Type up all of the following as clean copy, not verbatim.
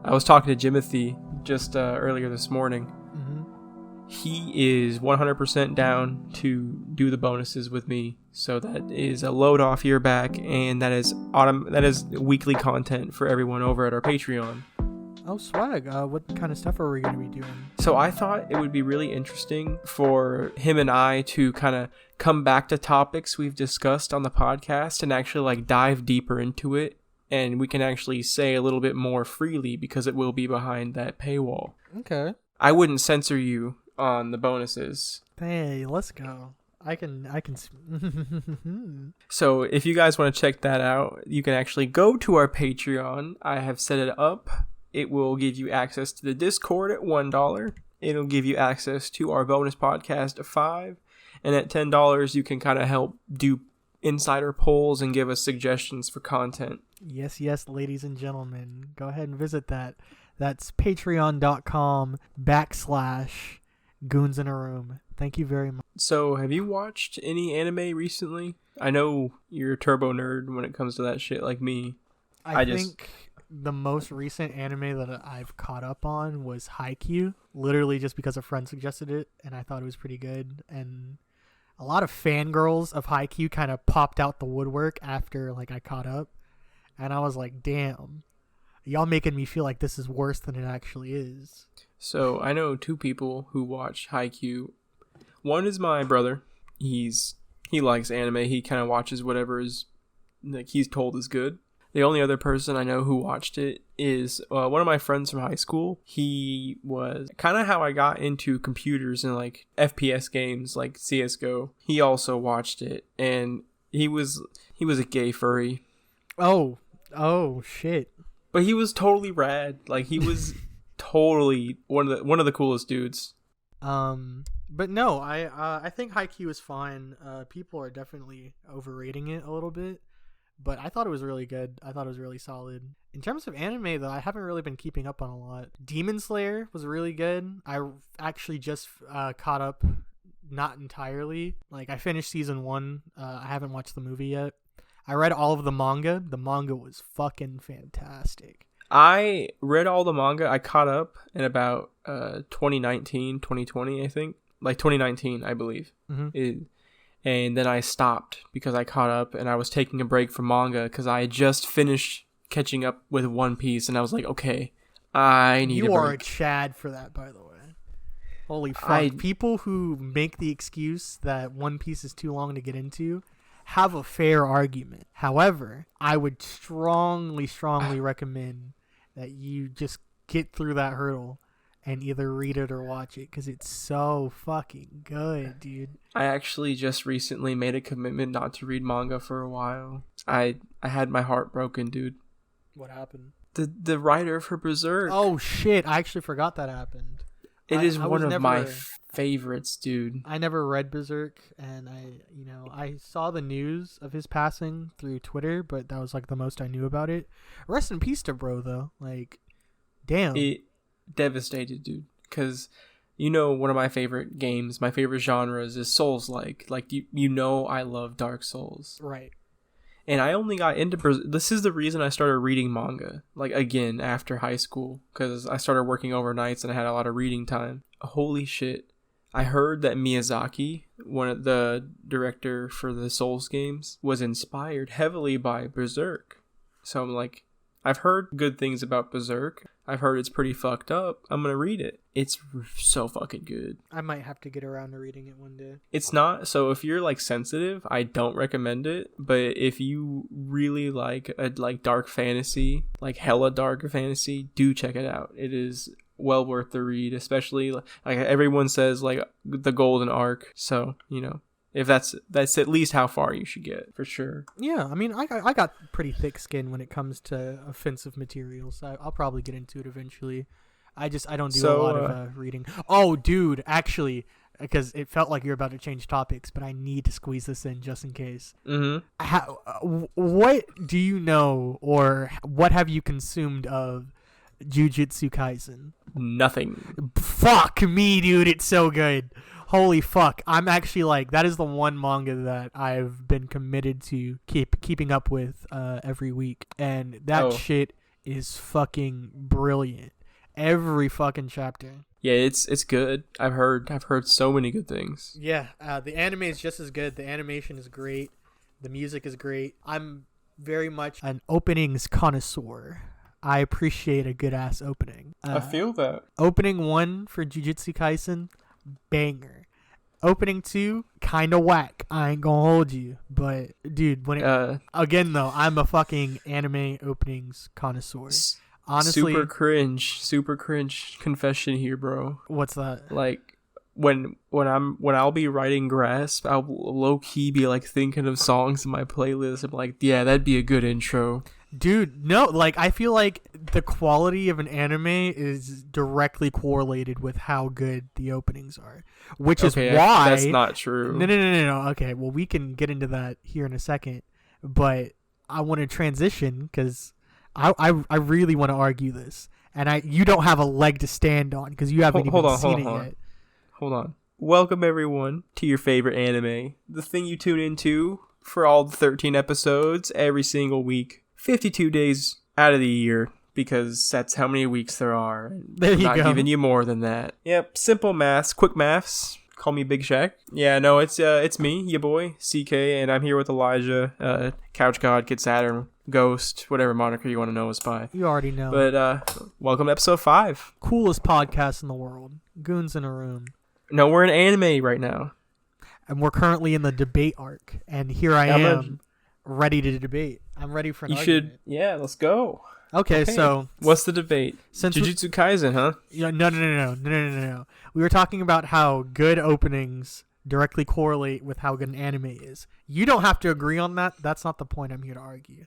I was talking to Jimothy just earlier this morning. He is 100% down to do the bonuses with me. So that is a load off year back, and that is weekly content for everyone over at our Patreon. Oh, swag. What kind of stuff are we going to be doing? So I thought it would be really interesting for him and I to kind of come back to topics we've discussed on the podcast and actually like dive deeper into it. And we can actually say a little bit more freely because it will be behind that paywall. Okay. I wouldn't censor you on the bonuses. Hey, let's go. I can. So if you guys want to check that out, you can actually go to our Patreon. I have set it up. It will give you access to the Discord at $1. It'll give you access to our bonus podcast at $5. And at $10, you can kind of help do insider polls and give us suggestions for content. Yes, ladies and gentlemen. Go ahead and visit that. That's patreon.com/goonsinaroom. Thank you very much. So, have you watched any anime recently? I know you're a turbo nerd when it comes to that shit like me. I think the most recent anime that I've caught up on was Haikyuu, literally just because a friend suggested it, and I thought it was pretty good. And a lot of fangirls of Haikyuu kind of popped out the woodwork after like I caught up, and I was like, damn, y'all making me feel like this is worse than it actually is. So I know two people who watch Haikyuu. One is my brother. He likes anime. He kind of watches whatever is like he's told is good. The only other person I know who watched it is one of my friends from high school. He was kind of how I got into computers and like FPS games like CSGO. He also watched it, and he was a gay furry. Oh shit. But he was totally rad. Like he was totally one of the coolest dudes. But no, I think Haikyuu is fine. People are definitely overrating it a little bit. But I thought it was really good. I thought it was really solid. In terms of anime, though, I haven't really been keeping up on a lot. Demon Slayer was really good. I actually just caught up, not entirely. Like, I finished season 1. I haven't watched the movie yet. I read all of the manga. The manga was fucking fantastic. I read all the manga. I caught up in about 2019, 2020, I think. Like 2019, I believe. Mm-hmm. And then I stopped because I caught up and I was taking a break from manga because I had just finished catching up with One Piece, and I was like, okay, I need a break. You are a Chad for that, by the way. Holy fuck. People who make the excuse that One Piece is too long to get into have a fair argument. However, I would strongly recommend that you just get through that hurdle and either read it or watch it, because it's so fucking good, dude. I actually just recently made a commitment not to read manga for a while. I had my heart broken, dude. What happened? The writer for Berserk. Oh, shit. I actually forgot that happened. It is one of my favorites, dude. I never read Berserk, and I saw the news of his passing through Twitter, but that was like the most I knew about it. Rest in peace to bro, though. Like, damn. It devastated, dude, because one of my favorite games, my favorite genres is Souls-like. Like I love Dark Souls, right? And I only got into this is the reason I started reading manga, like, again after high school, because I started working overnights and I had a lot of reading time. Holy shit, I heard that Miyazaki, one of the director for the Souls games, was inspired heavily by Berserk. So I'm like, I've heard good things about Berserk. I've heard it's pretty fucked up. I'm going to read it. It's so fucking good. I might have to get around to reading it one day. It's not, so if you're like sensitive, I don't recommend it. But if you really like dark fantasy, like hella dark fantasy, do check it out. It is well worth the read, especially like everyone says, like the Golden Arc. So, if that's at least how far you should get, for sure. Yeah, I mean, I got pretty thick skin when it comes to offensive materials. I'll probably get into it eventually. I don't do a lot of reading. Oh, dude, actually, because it felt like you're about to change topics, but I need to squeeze this in just in case. Mm-hmm. What do you know, or what have you consumed of Jujutsu Kaisen? Nothing. Fuck me, dude, it's so good. Holy fuck. I'm actually like, that is the one manga that I've been committed to keeping up with every week. And that shit is fucking brilliant. Every fucking chapter. Yeah, it's good. I've heard so many good things. Yeah, the anime is just as good. The animation is great. The music is great. I'm very much an openings connoisseur. I appreciate a good ass opening. I feel that. Opening 1 for Jujutsu Kaisen, banger. Opening 2, kind of whack. I ain't gonna hold you, but dude, when it, again though, I'm a fucking anime openings connoisseur. Honestly, super cringe confession here, bro. What's that? Like when I'll be writing Grasp, I'll low key be like thinking of songs in my playlist. I'm like, yeah, that'd be a good intro. Dude, no, like I feel like the quality of an anime is directly correlated with how good the openings are, which is why that's not true. No. Okay, well we can get into that here in a second, but I want to transition because I really want to argue this, and you don't have a leg to stand on because you haven't seen it yet. Hold on. Welcome everyone to your favorite anime, the thing you tune into for all the 13 episodes every single week. 52 days out of the year, because that's how many weeks there are. There you go. I'm not giving you more than that. Yep, simple maths, quick maths. Call me Big Shaq. Yeah, no, it's me, your boy, CK, and I'm here with Elijah, Couch God, Kid Saturn, Ghost, whatever moniker you want to know us by. You already know. But welcome to episode 5. Coolest podcast in the world. Goons in a room. No, we're in anime right now. And we're currently in the debate arc, and here I am. Ready to debate. I'm ready for an argument. Yeah, let's go. Okay, so what's the debate? Jujutsu Kaisen, huh? No. We were talking about how good openings directly correlate with how good an anime is. You don't have to agree on that. That's not the point I'm here to argue.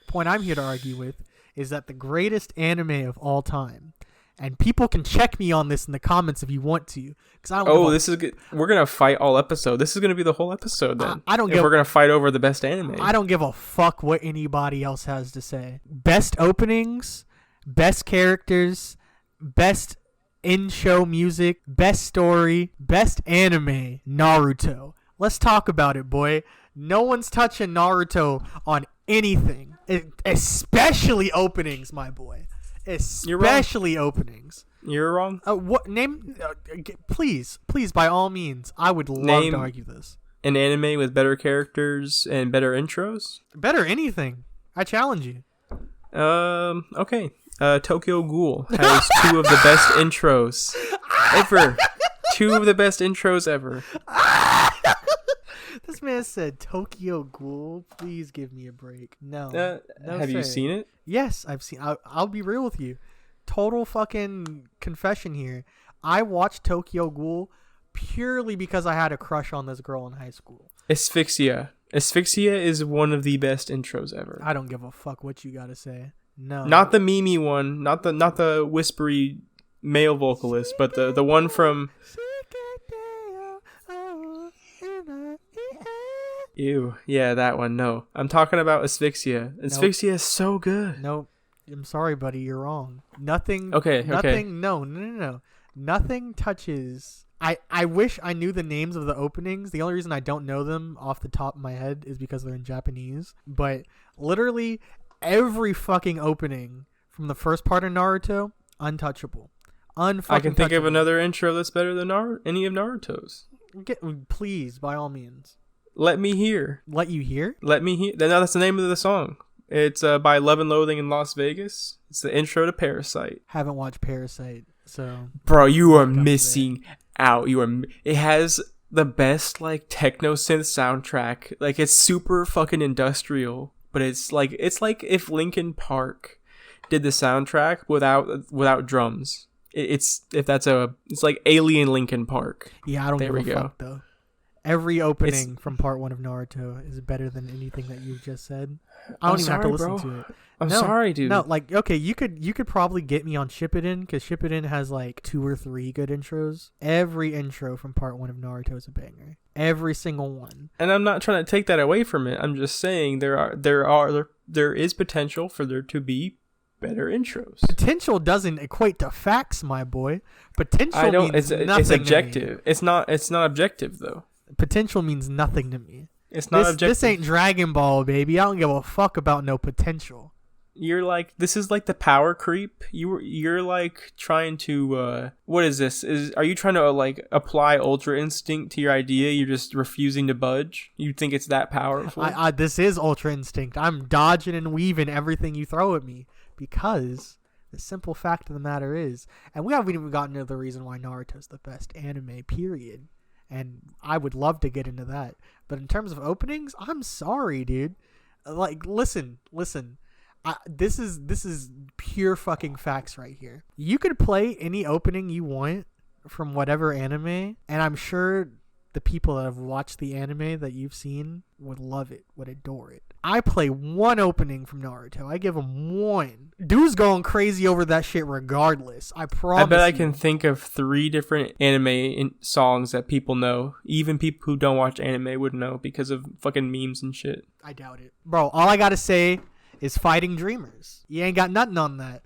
The point I'm here to argue with is that the greatest anime of all time, and people can check me on this in the comments if you want to. This is good. We're gonna fight all episode. This is gonna be the whole episode then. We're gonna fight over the best anime. I don't give a fuck what anybody else has to say. Best openings, best characters, best in-show music, best story, best anime, Naruto. Let's talk about it, boy. No one's touching Naruto on anything, especially openings, my boy. Especially openings. You're wrong. What name? Please, by all means, I would love to argue this. An anime with better characters and better intros. Better anything. I challenge you. Okay. Tokyo Ghoul has 2 of the best intros ever. 2 of the best intros ever. This man said Tokyo Ghoul. Please give me a break. No. Have you seen it? Yes, I've seen. I'll be real with you. Total fucking confession here. I watched Tokyo Ghoul purely because I had a crush on this girl in high school. Asphyxia. Asphyxia is one of the best intros ever. I don't give a fuck what you gotta say. No. Not the Mimi one. Not the whispery male vocalist, but the one from. Ew. Yeah, that one. No. I'm talking about Asphyxia. Asphyxia is so good. Nope. I'm sorry, buddy. You're wrong. Nothing. Okay. No. Nothing touches. I wish I knew the names of the openings. The only reason I don't know them off the top of my head is because they're in Japanese. But literally every fucking opening from the first part of Naruto, untouchable. I can think of another intro that's better than any of Naruto's. Please, by all means. Let Me Hear. Let You Hear? Let Me Hear. No, that's the name of the song. It's by Love and Loathing in Las Vegas. It's the intro to Parasite. Haven't watched Parasite, so... Bro, you are missing out. It has the best, like, techno synth soundtrack. Like, it's super fucking industrial. But it's like if Linkin Park did the soundtrack without drums. It's like Alien Linkin Park. Yeah, I don't give a fuck, though. Every opening from part 1 of Naruto is better than anything that you've just said. I don't even have to listen to it. I'm sorry, dude. No, like, okay, you could probably get me on Shippuden, because Shippuden has like 2 or 3 good intros. Every intro from part 1 of Naruto is a banger. Every single one. And I'm not trying to take that away from it. I'm just saying there is potential for there to be better intros. Potential doesn't equate to facts, my boy. Potential means nothing. It's objective. It's not objective though. Potential means nothing to me. It's not objective. This ain't Dragon Ball, baby. I don't give a fuck about no potential. You're like, this is like the power creep. You're like trying to what is this? Are you trying to like apply Ultra Instinct to your idea? You're just refusing to budge. You think it's that powerful? This is Ultra Instinct. I'm dodging and weaving everything you throw at me because the simple fact of the matter is, and we haven't even gotten to the reason why Naruto's the best anime, period. And I would love to get into that. But in terms of openings, I'm sorry, dude. Like, listen. This is pure fucking facts right here. You could play any opening you want from whatever anime, and I'm sure the people that have watched the anime that you've seen would love it, would adore it. I play one opening from Naruto. I give them one. Dude's going crazy over that shit regardless. I promise. I bet I can think of 3 different anime songs that people know. Even people who don't watch anime would know because of fucking memes and shit. I doubt it. Bro, all I gotta say is Fighting Dreamers. You ain't got nothing on that.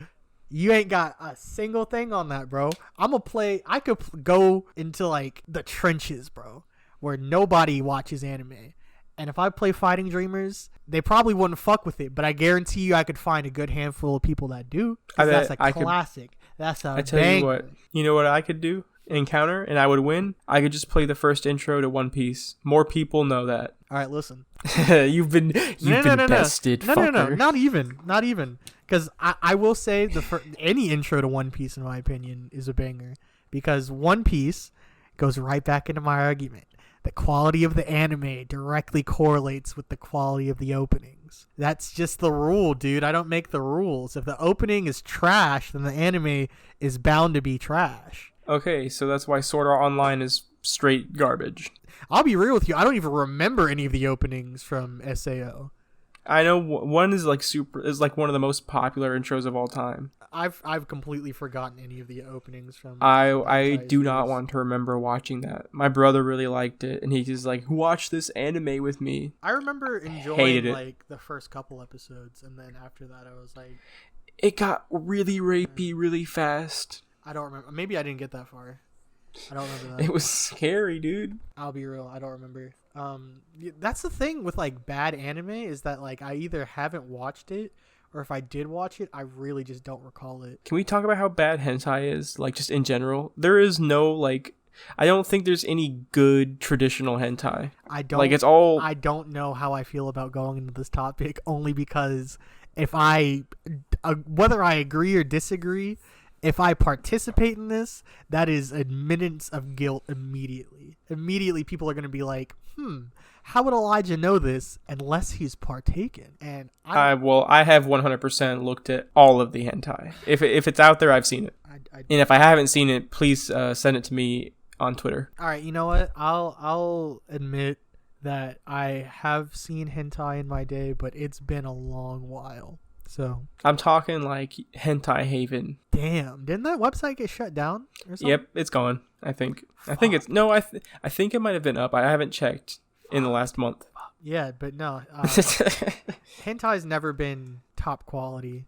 You ain't got a single thing on that, bro. I could go into like the trenches, bro, where nobody watches anime. And if I play Fighting Dreamers, they probably wouldn't fuck with it, but I guarantee you I could find a good handful of people that do. That's a classic. That's a banger. I tell you what. You know what I could do? Encounter, and I would win. I could just play the first intro to One Piece. More people know that. All right, listen. you've been bested, fucker. No, not even. Because I will say any intro to One Piece, in my opinion, is a banger. Because One Piece goes right back into my argument. The quality of the anime directly correlates with the quality of the openings. That's just the rule, dude. I don't make the rules. If the opening is trash, then the anime is bound to be trash. Okay, so that's why Sword Art Online is straight garbage. I'll be real with you. I don't even remember any of the openings from SAO. I know one is like one of the most popular intros of all time. I've completely forgotten any of the openings from. I do not want to remember watching that. My brother really liked it, and he's just like, "Watch this anime with me." I remember enjoying like the first couple episodes, and then after that, I was like, it got really rapey really fast. I don't remember. Maybe I didn't get that far. I don't remember that. It was scary, dude. I'll be real. I don't remember. That's the thing with like bad anime is that like I either haven't watched it, or if I did watch it, I really just don't recall it. Can we talk about how bad hentai is? Like just in general, there is no like. I don't think there's any good traditional hentai. I don't know how I feel about going into this topic only because if whether I agree or disagree. If I participate in this, that is admittance of guilt immediately. Immediately, people are going to be like, how would Elijah know this unless he's partaken? And I have 100% looked at all of the hentai. If it's out there, I've seen it. And if I haven't seen it, please send it to me on Twitter. All right, you know what? I'll admit that I have seen hentai in my day, but it's been a long while. So I'm talking like Hentai Haven. Damn, didn't that website get shut down or something? Yep, it's gone. I think it's no. I think it might have been up. I haven't checked in the last month. Yeah, but no. Hentai's never been top quality.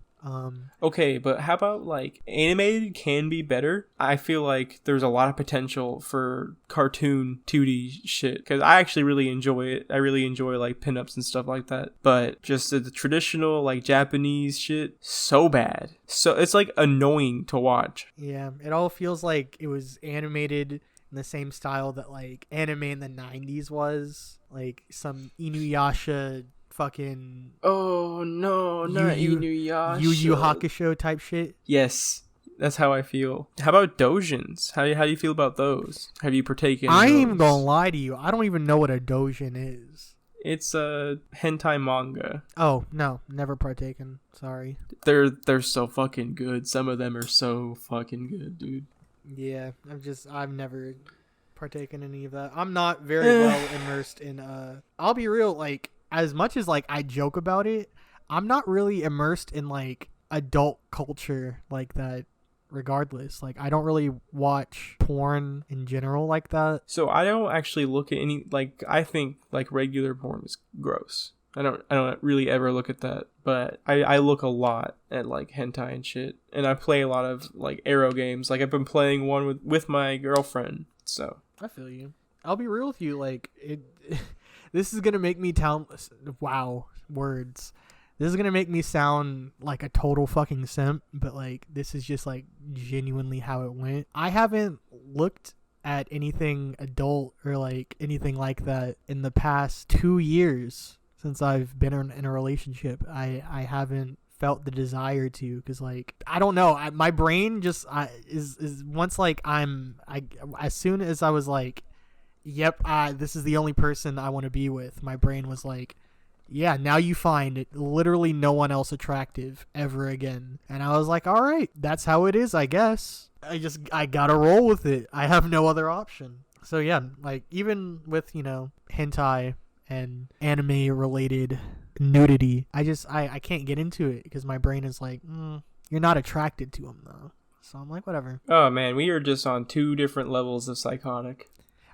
Okay, but how about like animated can be better? I feel like there's a lot of potential for cartoon 2D shit because I actually really enjoy it. I really enjoy like pinups and stuff like that. But just the traditional like Japanese shit, so bad. So it's like annoying to watch. Yeah, it all feels like it was animated in the same style that like anime in the 90s was. Like some Inuyasha fucking not Inuyasha. Yu Yu Hakusho type shit. Yes, that's how I feel. How about doujins? How do you feel about those? Have you partaken? I ain't even gonna lie to you. I don't even know what a doujin is. It's a hentai manga. Oh no, never partaken. Sorry. They're so fucking good. Some of them are so fucking good, dude. Yeah, I've never partaken in any of that. I'm not very well immersed in. I'll be real, like. As much as like I joke about it, I'm not really immersed in like adult culture like that regardless. Like I don't really watch porn in general like that. So I don't actually look at any like I think like regular porn is gross. I don't really ever look at that, but I look a lot at like hentai and shit. And I play a lot of like arrow games. Like I've been playing one with my girlfriend. So I feel you. I'll be real with you, like it this is going to make me tell... Wow, words. this is gonna make me sound like a total fucking simp, but like this is just like genuinely how it went. I haven't looked at anything adult or like anything like that in the past 2 years since I've been in a relationship. I haven't felt the desire to, because like I don't know, my brain just is once like as soon as I was like, yep, this is the only person I want to be with, my brain was like, yeah, now you find it literally no one else attractive ever again. And I was like, all right, that's how it is, I guess. I gotta roll with it. I have no other option. So yeah, like even with, hentai and anime related nudity, I can't get into it because my brain is like, you're not attracted to him though. So I'm like, whatever. Oh man, we are just on 2 different levels of psychotic.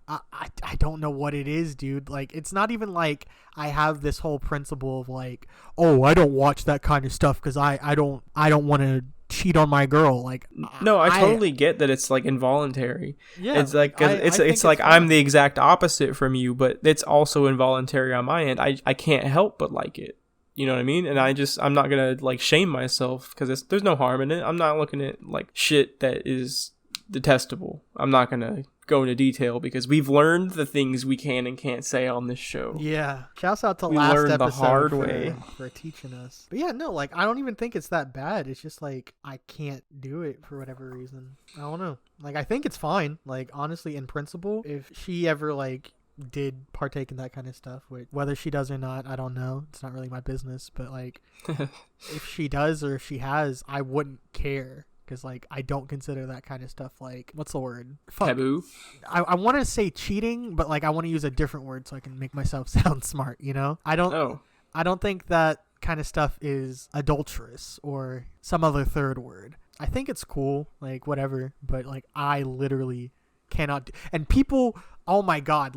I don't know what it is, dude. Like, it's not even like I have this whole principle of like, oh, I don't watch that kind of stuff because I don't want to cheat on my girl. Like, no, I totally get that it's like involuntary. Yeah, it's like it's like I'm the exact opposite from you, but it's also involuntary on my end. I can't help but like it. You know what I mean? And I'm not gonna like shame myself because there's no harm in it. I'm not looking at like shit that is detestable. I'm not gonna go into detail because we've learned the things we can and can't say on this show. Yeah. Shouts out to we last learned episode the hard way for teaching us. But yeah, no, like I don't even think it's that bad. It's just like I can't do it for whatever reason. I don't know. Like I think it's fine. Like honestly, in principle, if she ever like did partake in that kind of stuff, which whether she does or not, I don't know. It's not really my business. But like if she does or if she has, I wouldn't care. Because like I don't consider that kind of stuff like, what's the word? Taboo. I want to say cheating, but like I want to use a different word so I can make myself sound smart. I don't think that kind of stuff is adulterous or some other third word. I think it's cool, like whatever, but like I literally cannot and people, oh my god,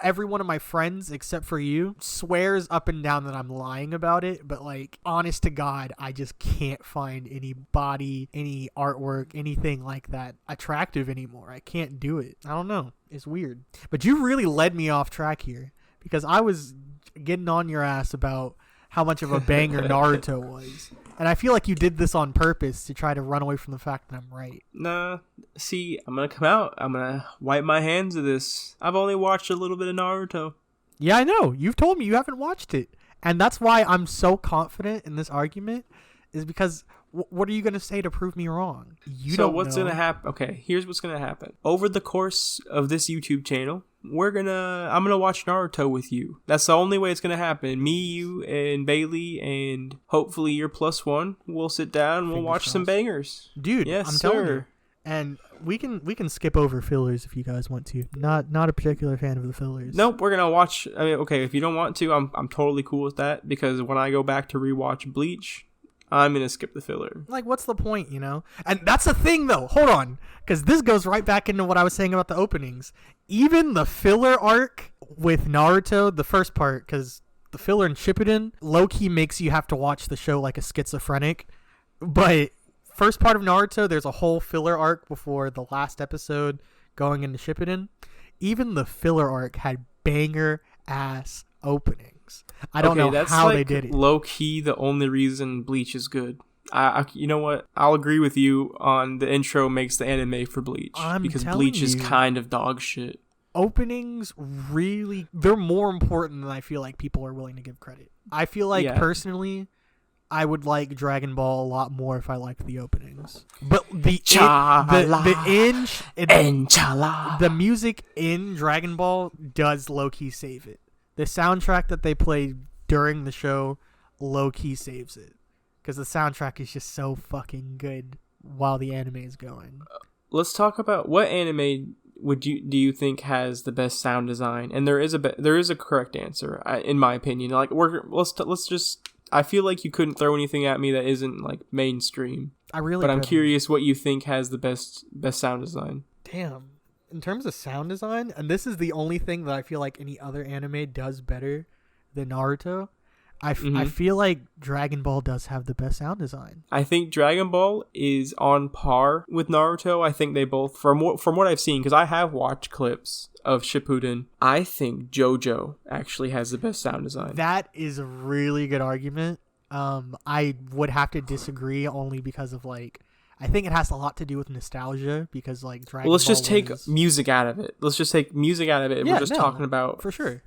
every one of my friends except for you swears up and down that I'm lying about it, but like honest to god, I just can't find any body, any artwork, anything like that attractive anymore. I can't do it. I don't know, it's weird. But you really led me off track here because I was getting on your ass about how much of a banger Naruto was. And I feel like you did this on purpose to try to run away from the fact that I'm right. Nah, see, I'm going to come out. I'm going to wipe my hands of this. I've only watched a little bit of Naruto. Yeah, I know. You've told me you haven't watched it. And that's why I'm so confident in this argument, is because what are you going to say to prove me wrong? So what's going to happen? Okay, here's what's going to happen. Over the course of this YouTube channel, I'm going to watch Naruto with you. That's the only way it's going to happen. Me, you, and Bailey, and hopefully your +1. We'll sit down and we'll watch some bangers. Dude, yes, I'm telling you. And we can skip over fillers if you guys want to. Not a particular fan of the fillers. Nope, we're going to watch. I mean, okay, if you don't want to, I'm totally cool with that, because when I go back to rewatch Bleach, I'm going to skip the filler. Like, what's the point, And that's the thing, though. Hold on. Because this goes right back into what I was saying about the openings. Even the filler arc with Naruto, the first part, because the filler in Shippuden low-key makes you have to watch the show like a schizophrenic. But first part of Naruto, there's a whole filler arc before the last episode going into Shippuden. Even the filler arc had banger-ass openings. I don't know how like they did it. Low key, the only reason Bleach is good. You know what? I'll agree with you on the intro makes the anime for Bleach, because Bleach is kind of dog shit. Openings really, they're more important than I feel like people are willing to give credit. I feel like personally, I would like Dragon Ball a lot more if I liked the openings. But the music in Dragon Ball does low key save it. The soundtrack that they play during the show low-key saves it. Because the soundtrack is just so fucking good while the anime is going. Let's talk about what anime do you think has the best sound design? And there is a correct answer, in my opinion. Like let's just. I feel like you couldn't throw anything at me that isn't like mainstream. But I'm curious what you think has the best sound design. Damn. In terms of sound design, and this is the only thing that I feel like any other anime does better than Naruto, I feel like Dragon Ball does have the best sound design. I think Dragon Ball is on par with Naruto. I think they both, from what I've seen, because I have watched clips of Shippuden, I think JoJo actually has the best sound design. That is a really good argument. I would have to disagree only because of like, I think it has a lot to do with nostalgia because like Dragon Ball. Let's just take music out of it. Let's just take music out of it. Yeah, we're just talking about for sure.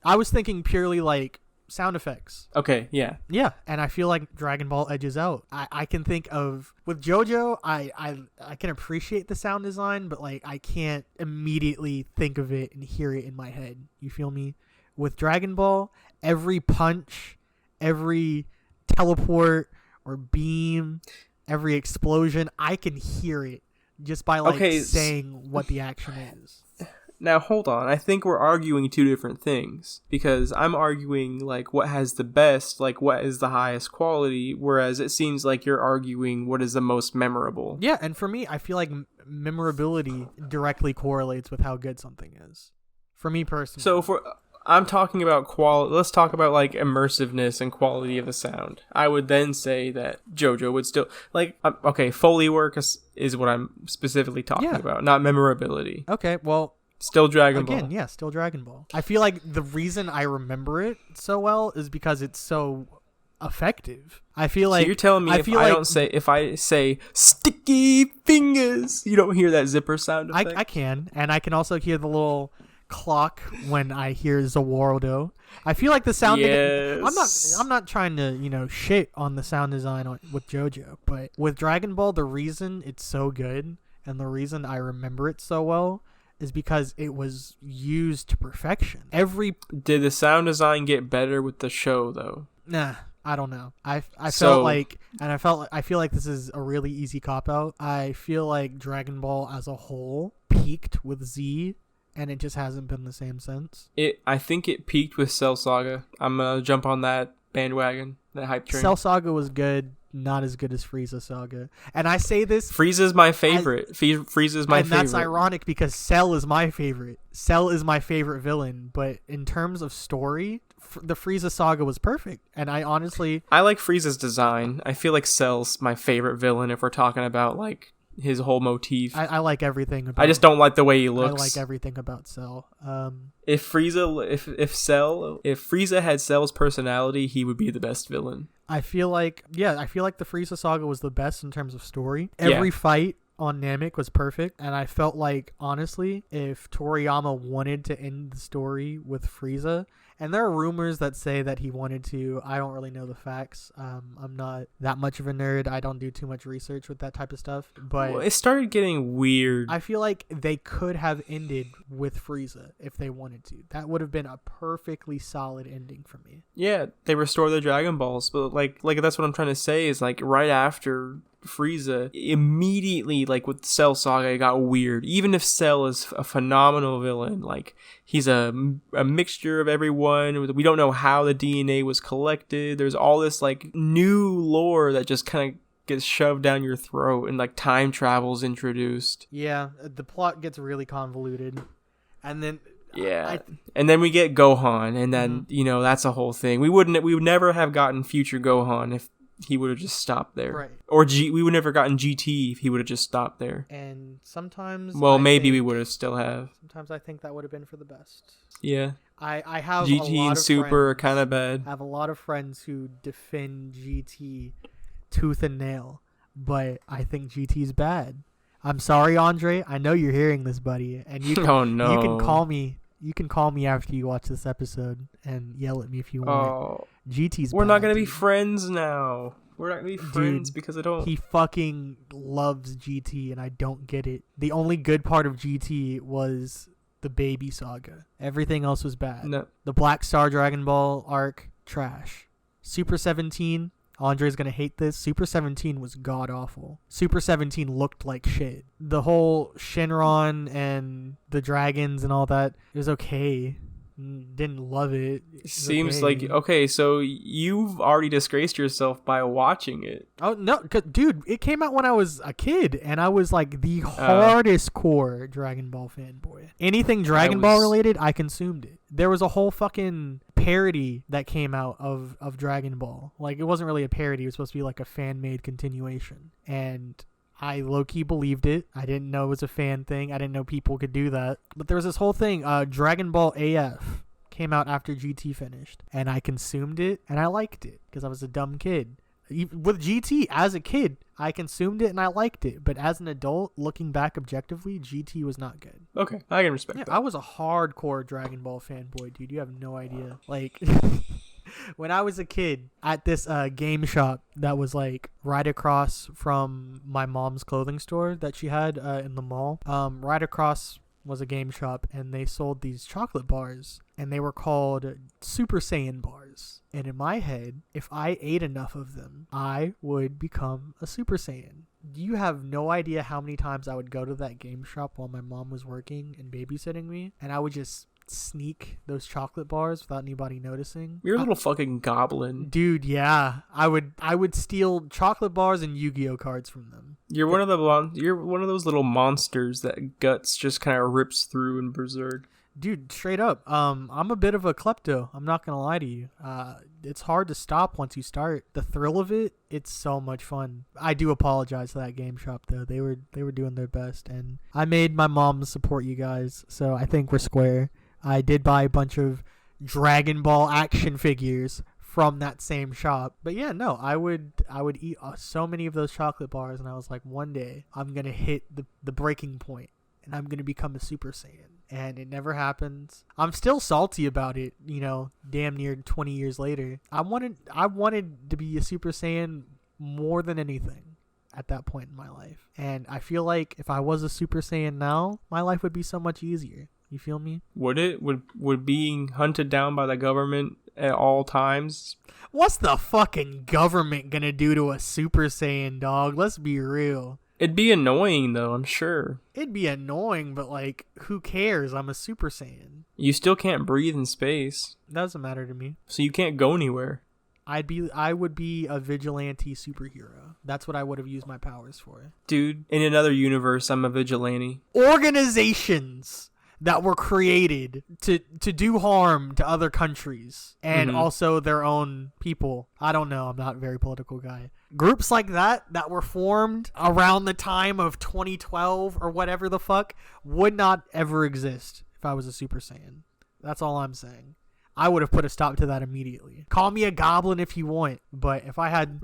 I was thinking purely like sound effects. Okay, yeah. Yeah, and I feel like Dragon Ball edges out. I can think of with JoJo, I can appreciate the sound design, but like I can't immediately think of it and hear it in my head. You feel me? With Dragon Ball, every punch, every teleport or beam, every explosion, I can hear it just by like saying what the action is. Now, hold on. I think we're arguing two different things because I'm arguing like what has the best, like what is the highest quality, whereas it seems like you're arguing what is the most memorable. Yeah, and for me, I feel like memorability directly correlates with how good something is. For me personally. So I'm talking about quality. Let's talk about like immersiveness and quality of the sound. I would then say that JoJo would still like. Okay, Foley work is what I'm specifically talking about, not memorability. Okay, well. Still Dragon Ball. Again, yeah, still Dragon Ball. I feel like the reason I remember it so well is because it's so effective. I feel like so you're telling me if I say sticky fingers, you don't hear that zipper sound effect? I can, and I can also hear the little clock when I hear Zawardo. I feel like the sound. Yes. I'm not trying to shit on the sound design with JoJo, but with Dragon Ball, the reason it's so good and the reason I remember it so well is because it was used to perfection. Did the sound design get better with the show though? Nah, I don't know. I feel like this is a really easy cop out. I feel like Dragon Ball as a whole peaked with Z, and it just hasn't been the same since. I think it peaked with Cell Saga. I'm gonna jump on that bandwagon, that hype train. Cell Saga was good. Not as good as Frieza Saga. And I say this... Frieza's my favorite. Frieza's my favorite. And that's ironic because Cell is my favorite. Cell is my favorite villain. But in terms of story, the Frieza Saga was perfect. And I honestly... I like Frieza's design. I feel like Cell's my favorite villain if we're talking about like his whole motif. I like everything about... I just don't like the way he looks. I like everything about Cell. If Frieza had Cell's personality, he would be the best villain. I feel like the Frieza Saga was the best in terms of story. Every fight on Namek was perfect, and I felt like, honestly, if Toriyama wanted to end the story with Frieza, and there are rumors that say that he wanted to, I don't really know the facts. I'm not that much of a nerd. I don't do too much research with that type of stuff, but it started getting weird. I feel like they could have ended with Frieza if they wanted to. That would have been a perfectly solid ending for me. Yeah, they restore the Dragon Balls, but like that's what I'm trying to say is like right after Frieza, immediately like with Cell Saga, it got weird. Even if Cell is a phenomenal villain, like he's a mixture of everyone. We don't know how the DNA was collected. There's all this like new lore that just kind of gets shoved down your throat, and like time travel's introduced. Yeah, the plot gets really convoluted, and then and then we get Gohan, and then that's a whole thing. We would never have gotten future Gohan if he would have just stopped there. Right. Or we would never gotten GT if he would have just stopped there. And sometimes... Well, maybe we would have still have. Sometimes I think that would have been for the best. Yeah. I have GT a lot and of Super are kind of bad. I have a lot of friends who defend GT tooth and nail, but I think GT's bad. I'm sorry, Andre. I know you're hearing this, buddy. And you can, oh, no. You can call me. You can call me after you watch this episode and yell at me if you want. Oh. GT's We're bad, not going to be friends now. We're not going to be friends because I don't... He fucking loves GT and I don't get it. The only good part of GT was the baby saga. Everything else was bad. No. The Black Star Dragon Ball arc, trash. Super 17, Andre's going to hate this. Super 17 was god-awful. Super 17 looked like shit. The whole Shenron and the dragons and all that, it was okay. Didn't love it. Seems like okay, so you've already disgraced yourself by watching it. Oh no, dude, it came out when I was a kid, and I was like the hardest core Dragon Ball fanboy. Anything Dragon Ball related, I consumed it. There was a whole fucking parody that came out of Dragon Ball. Like, it wasn't really a parody. It was supposed to be like a fan-made continuation. And I low-key believed it. I didn't know it was a fan thing. I didn't know people could do that. But there was this whole thing, Dragon Ball AF came out after GT finished. And I consumed it, and I liked it because I was a dumb kid. With GT, as a kid, I consumed it and I liked it. But as an adult, looking back objectively, GT was not good. Okay, I can respect that. I was a hardcore Dragon Ball fanboy, dude. You have no idea. Like, when I was a kid at this game shop that was like right across from my mom's clothing store that she had in the mall, right across was a game shop, and they sold these chocolate bars, and they were called Super Saiyan bars. And in my head, if I ate enough of them, I would become a Super Saiyan. You have no idea how many times I would go to that game shop while my mom was working and babysitting me, and I would just sneak those chocolate bars without anybody noticing. You're a little fucking goblin. Dude, yeah. I would steal chocolate bars and Yu-Gi-Oh cards from them. You're one of those little monsters that guts just kind of rips through in Berserk. Dude, straight up. I'm a bit of a klepto. I'm not gonna lie to you. It's hard to stop once you start. The thrill of it, it's so much fun. I do apologize to that game shop though. They were doing their best, and I made my mom support you guys, so I think we're square. I did buy a bunch of Dragon Ball action figures from that same shop. But yeah, no, I would eat so many of those chocolate bars, and I was like, one day I'm going to hit the breaking point, and I'm going to become a Super Saiyan. And it never happens. I'm still salty about it, damn near 20 years later. I wanted to be a Super Saiyan more than anything at that point in my life. And I feel like if I was a Super Saiyan now, my life would be so much easier. You feel me? Would it? Would being hunted down by the government at all times? What's the fucking government gonna do to a Super Saiyan, dog? Let's be real. It'd be annoying, though, I'm sure. It'd be annoying, but, like, who cares? I'm a Super Saiyan. You still can't breathe in space. Doesn't matter to me. So you can't go anywhere. I would be a vigilante superhero. That's what I would have used my powers for. Dude, in another universe, I'm a vigilante. Organizations that were created to do harm to other countries and also their own people. I don't know. I'm not a very political guy. Groups like that were formed around the time of 2012 or whatever the fuck would not ever exist if I was a Super Saiyan. That's all I'm saying. I would have put a stop to that immediately. Call me a goblin if you want, but if I had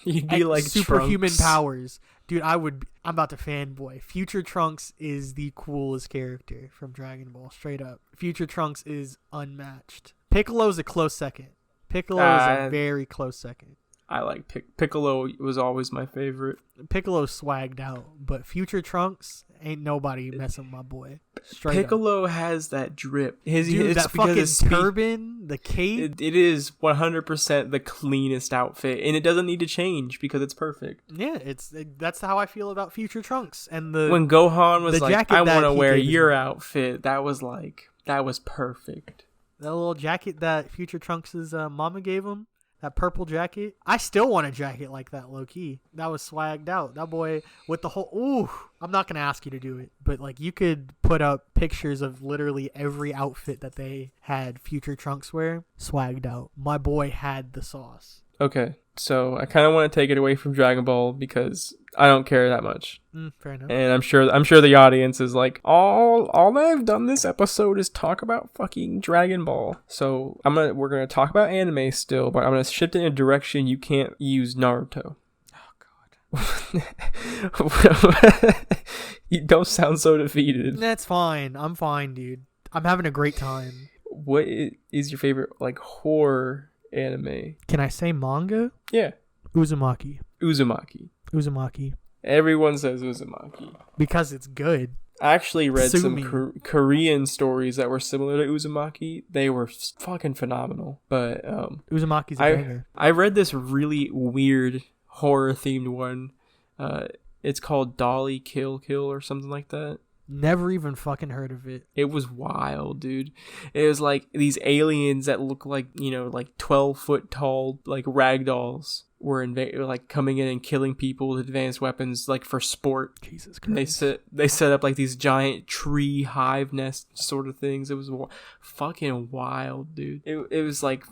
you'd be like superhuman Trunks. Powers, dude, I'm about to fanboy. Future Trunks is the coolest character from Dragon Ball, straight up. Future Trunks is unmatched. Piccolo's a close second. Piccolo is a very close second. I like Piccolo was always my favorite. Piccolo swagged out, but Future Trunks ain't nobody messing with my boy. Straight Piccolo up. Has that drip. Dude, that fucking turban, the cape. It is 100% the cleanest outfit, and it doesn't need to change because it's perfect. Yeah, that's how I feel about Future Trunks. And when Gohan was like, I want to wear your me. outfit, that was perfect. That little jacket that Future Trunks' mama gave him. That purple jacket. I still want a jacket like that, low key. That was swagged out. That boy with the whole. Ooh, I'm not gonna ask you to do it, but like you could put up pictures of literally every outfit that they had Future Trunks wear. Swagged out. My boy had the sauce. Okay, so I kind of want to take it away from Dragon Ball because I don't care that much. Fair enough. And I'm sure the audience is like, all I've done this episode is talk about fucking Dragon Ball. So we're gonna talk about anime still, but I'm gonna shift it in a direction you can't use Naruto. Oh God. You don't sound so defeated. That's fine. I'm fine, dude. I'm having a great time. What is your favorite like horror anime? Can I say manga? Yeah. Uzumaki. Everyone says Uzumaki. Because it's good. I actually read some Korean stories that were similar to Uzumaki. They were fucking phenomenal. But Uzumaki's a banger. I read this really weird horror-themed one. It's called Dolly Kill or something like that. Never even fucking heard of it. It was wild, dude. It was like these aliens that look like, like 12-foot tall, like ragdolls were like coming in and killing people with advanced weapons, like for sport. Jesus And Christ. they set up like these giant tree hive nest sort of things. It was fucking wild, dude. It was like,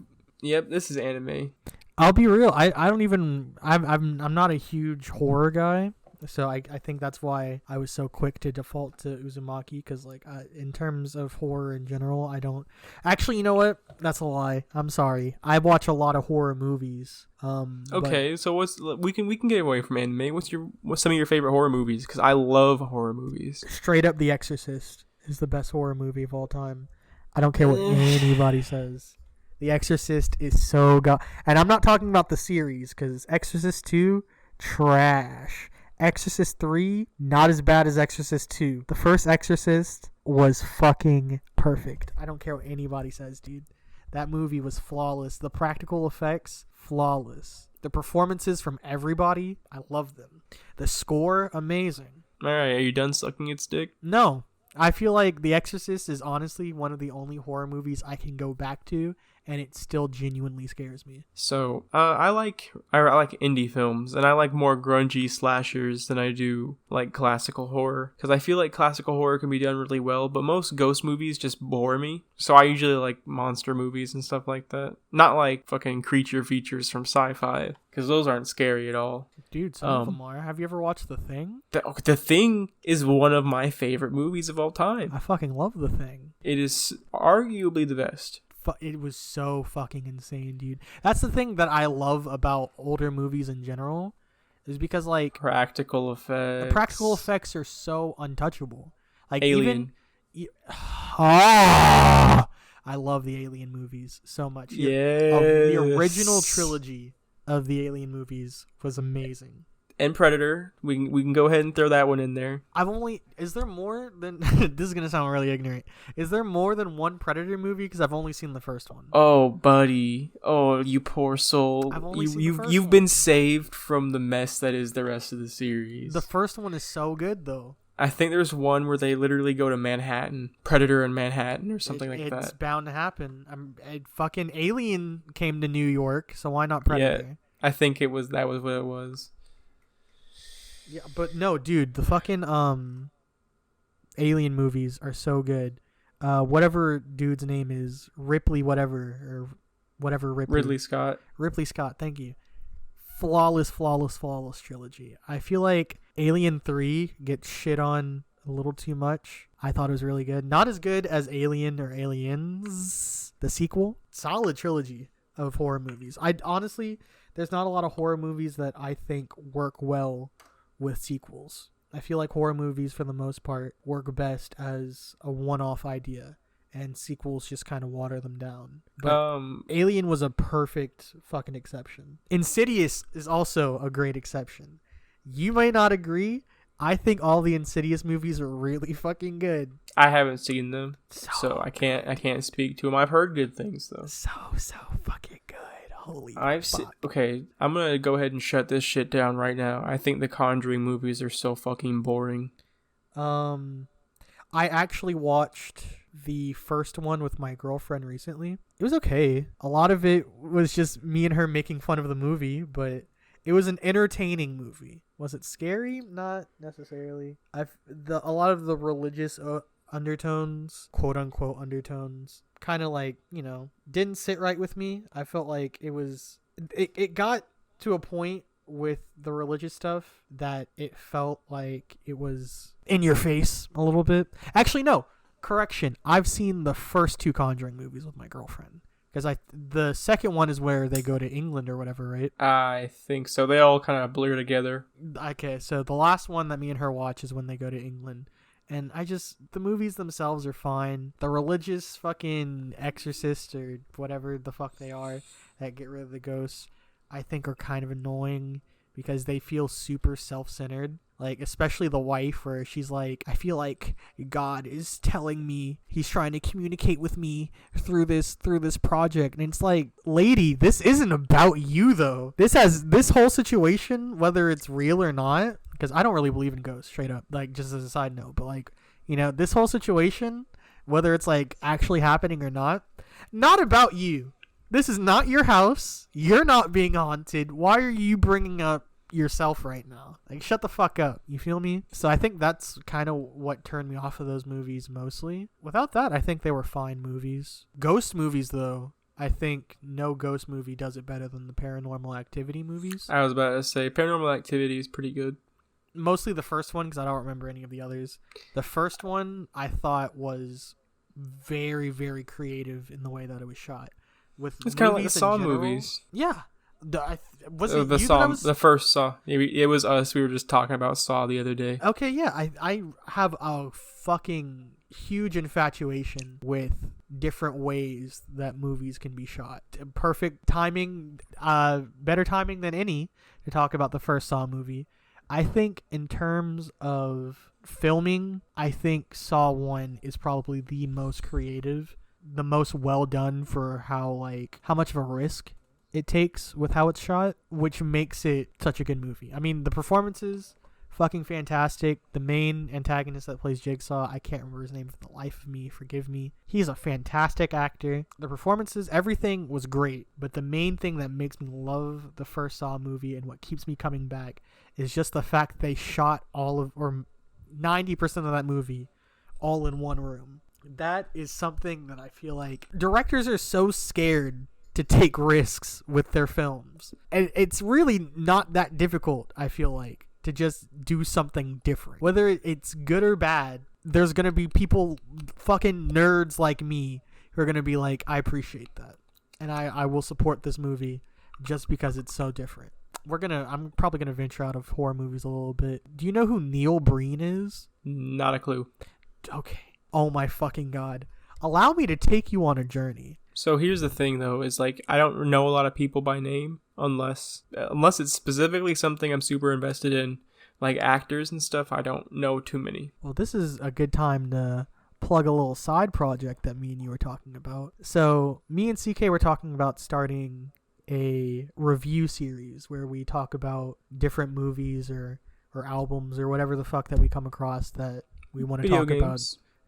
yep, this is anime. I'll be real. I don't even. I'm not a huge horror guy. So I think that's why I was so quick to default to Uzumaki, because like in terms of horror in general, I don't actually. You know what? That's a lie. I'm sorry. I watch a lot of horror movies. Okay, so we can get away from anime. What's some of your favorite horror movies? Because I love horror movies. Straight up, The Exorcist is the best horror movie of all time. I don't care what anybody says. The Exorcist is so and I'm not talking about the series, because Exorcist 2 trash. Exorcist 3, not as bad as Exorcist 2. The first Exorcist was fucking perfect. I don't care what anybody says, dude. That movie was flawless. The practical effects, flawless. The performances from everybody, I love them. The score, amazing. Alright, are you done sucking its dick? No. I feel like The Exorcist is honestly one of the only horror movies I can go back to, and it still genuinely scares me. So, I like indie films, and I like more grungy slashers than I do like classical horror, because I feel like classical horror can be done really well, but most ghost movies just bore me. So I usually like monster movies and stuff like that, not like fucking creature features from sci-fi, because those aren't scary at all. Dude, some of them are. Have you ever watched The Thing? The Thing is one of my favorite movies of all time. I fucking love The Thing. It is arguably the best. It was so fucking insane, dude. That's the thing that I love about older movies in general, is because like practical effects. The practical effects are so untouchable. Like Alien. I love the Alien movies so much. Yes. The original trilogy of the Alien movies was amazing. And Predator. We can go ahead and throw that one in there. Is there more than this is gonna sound really ignorant. Is there more than one Predator movie? Because I've only seen the first one. Oh, buddy. Oh, you poor soul. You've been saved from the mess that is the rest of the series. The first one is so good though. I think there's one where they literally go to Manhattan, Predator in Manhattan or something like that. It's bound to happen. Fucking Alien came to New York, so why not Predator? Yeah, I think that was what it was. Yeah, but no, dude, the fucking Alien movies are so good. Whatever dude's name is, Ripley Ridley Scott. Ripley Scott, thank you. Flawless trilogy. I feel like Alien 3 gets shit on a little too much. I thought it was really good. Not as good as Alien or Aliens, the sequel. Solid trilogy of horror movies. Honestly, there's not a lot of horror movies that I think work well with sequels. I feel like horror movies, for the most part, work best as a one-off idea, and sequels just kind of water them down. But Alien was a perfect fucking exception. Insidious is also a great exception. You may not agree. I think all the Insidious movies are really fucking good. I haven't seen them, so I can't speak to them. I've heard good things though. So fucking good. Holy fuck. Okay, I'm gonna go ahead and shut this shit down right now. I think the Conjuring movies are so fucking boring. I actually watched the first one with my girlfriend recently. It was okay. A lot of it was just me and her making fun of the movie, but it was an entertaining movie. Was it scary? Not necessarily. A lot of the religious undertones, quote unquote undertones, kind of like, didn't sit right with me. I felt like it got to a point with the religious stuff that it felt like it was in your face a little bit. Actually, no, correction. I've seen the first two Conjuring movies with my girlfriend, because the second one is where they go to England or whatever, right? I think so. They all kind of blur together. Okay, so the last one that me and her watch is when they go to England. And the movies themselves are fine. The religious fucking exorcists or whatever the fuck they are that get rid of the ghosts, I think are kind of annoying because they feel super self-centered. Like, especially the wife, where she's like, I feel like God is telling me, he's trying to communicate with me through this project. And it's like, lady, this isn't about you though. This whole situation, whether it's real or not, because I don't really believe in ghosts, straight up, like, just as a side note, but like, this whole situation, whether it's like actually happening or not about you. This is not your house. You're not being haunted. Why are you bringing up yourself right now? Like, shut the fuck up. You feel me? So I think that's kind of what turned me off of those movies mostly. Without that, I think they were fine movies. Ghost movies, though, I think no ghost movie does it better than the Paranormal Activity movies. I was about to say Paranormal Activity is pretty good. Mostly the first one, because I don't remember any of the others. The first one I thought was very, very creative in the way that it was shot. It's kind of like the Saw movies. Yeah. The first Saw. It was us. We were just talking about Saw the other day. Okay, yeah. I have a fucking huge infatuation with different ways that movies can be shot. Perfect timing, better timing than any to talk about the first Saw movie. I think in terms of filming, I think Saw 1 is probably the most creative, the most well done for how much of a risk it takes with how it's shot, which makes it such a good movie. I mean, the performances, fucking fantastic. The main antagonist that plays Jigsaw, I can't remember his name for the life of me, forgive me. He's a fantastic actor. The performances, everything was great, but the main thing that makes me love the first Saw movie and what keeps me coming back is just the fact they shot 90% of that movie all in one room. That is something that I feel like directors are so scared to take risks with their films. And it's really not that difficult, I feel like, to just do something different. Whether it's good or bad, there's going to be people, fucking nerds like me, who are going to be like, I appreciate that. And I will support this movie just because it's so different. I'm probably going to venture out of horror movies a little bit. Do you know who Neil Breen is? Not a clue. Okay. Oh my fucking God. Allow me to take you on a journey. So here's the thing, though, is like I don't know a lot of people by name unless it's specifically something I'm super invested in, like actors and stuff. I don't know too many. Well, this is a good time to plug a little side project that me and you were talking about. So me and CK were talking about starting a review series where we talk about different movies or albums or whatever the fuck that we come across that we want to talk about.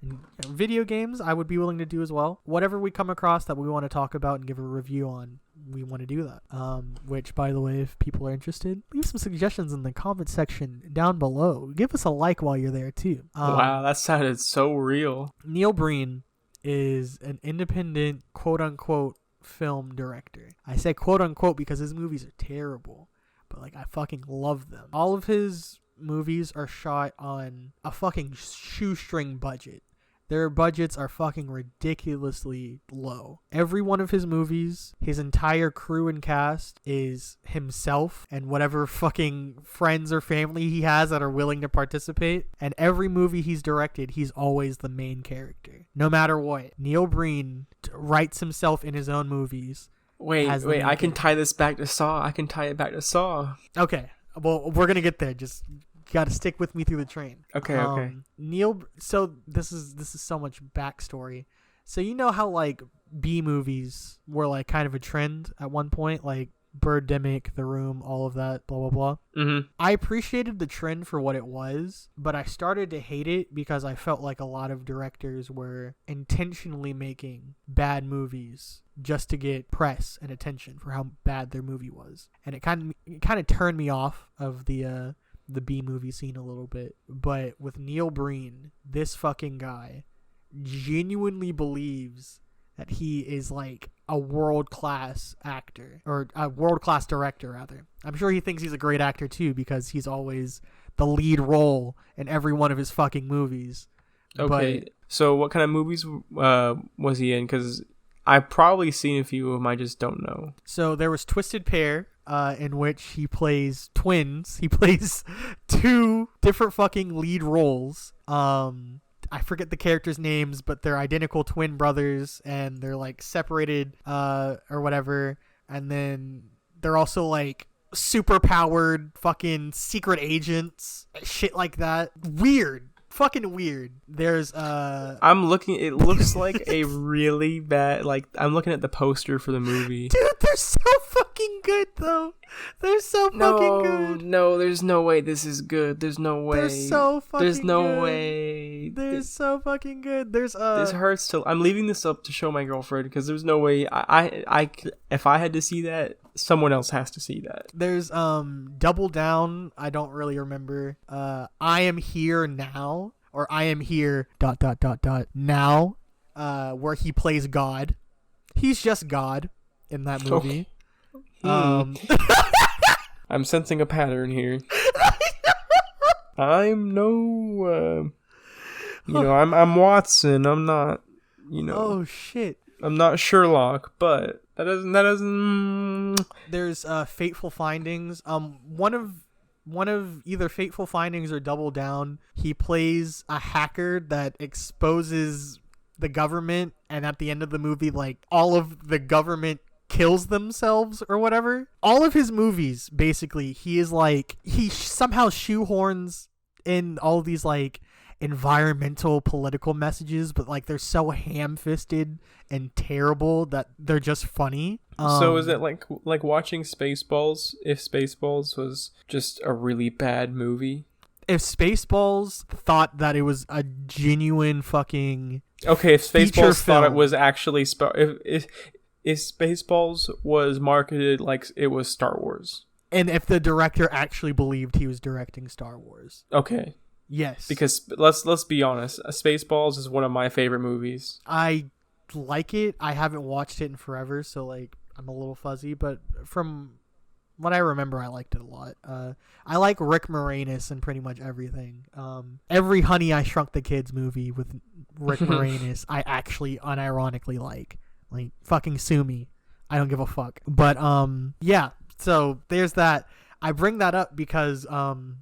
And video games, I would be willing to do as well. Whatever we come across that we want to talk about and give a review on, we want to do that. Which, by the way, if people are interested, leave some suggestions in the comment section down below. Give us a like while you're there, too. Wow, that sounded so real. Neil Breen is an independent, quote-unquote, film director. I say quote-unquote because his movies are terrible, but, I fucking love them. All of his movies are shot on a fucking shoestring budget. Their budgets are fucking ridiculously low. Every one of his movies, his entire crew and cast is himself and whatever fucking friends or family he has that are willing to participate. And every movie he's directed, he's always the main character. No matter what. Neil Breen writes himself in his own movies. Wait, I can tie this back to Saw. I can tie it back to Saw. Okay. Well, we're going to get there. Just got to stick with me through the train. Okay. So this is so much backstory. So you know how B movies were kind of a trend at one point, like Birdemic, The Room, all of that, blah blah blah. Mm-hmm. I appreciated the trend for what it was, but I started to hate it because I felt like a lot of directors were intentionally making bad movies just to get press and attention for how bad their movie was, and it kind of turned me off of the B movie scene a little bit. But with Neil Breen, this fucking guy genuinely believes that he is a world-class actor, or a world-class director rather. I'm sure he thinks he's a great actor too because he's always the lead role in every one of his fucking movies. Okay, so what kind of movies was he in? Because I've probably seen a few of them, I just don't know. So there was Twisted Pair, in which he plays twins. He plays two different fucking lead roles. I forget the characters' names, but they're identical twin brothers, and they're separated, or whatever. And then they're also super powered fucking secret agents, shit like that. Weird. Fucking weird. There's I'm looking, it looks like a really bad, I'm looking at the poster for the movie. Dude, they're so fucking fucking good though. They're so fucking good. No, there's no way this is good. There's no way. They're so fucking There's no good. way. They're so fucking good. There's This hurts to. I'm leaving this up to show my girlfriend because there's no way. If I had to see that, someone else has to see that. There's Double Down. I don't really remember. I Am Here Now, or I Am Here ... now. Where he plays God. He's just God in that movie. I'm sensing a pattern here. I'm I'm Watson. I'm not, Oh shit. I'm not Sherlock, but that doesn't. There's Fateful Findings. One of either Fateful Findings or Double Down, he plays a hacker that exposes the government, and at the end of the movie, like, all of the government kills themselves or whatever. All of his movies, basically, he somehow shoehorns in all of these like environmental political messages, but like they're so ham-fisted and terrible that they're just funny. So is it like watching Spaceballs if Spaceballs was just a really bad movie? If Spaceballs thought that it was a genuine fucking okay, if Spaceballs thought it film. was actually if Spaceballs was marketed like it was Star Wars, and if the director actually believed he was directing Star Wars. Okay. Yes. Because let's be honest, Spaceballs is one of my favorite movies. I like it. I haven't watched it in forever, so like I'm a little fuzzy, but from what I remember, I liked it a lot. I like Rick Moranis and pretty much everything. Every Honey, I Shrunk the Kids movie with Rick Moranis, I actually unironically like. Like, fucking sue me. I don't give a fuck. But, yeah. So, there's that. I bring that up because, I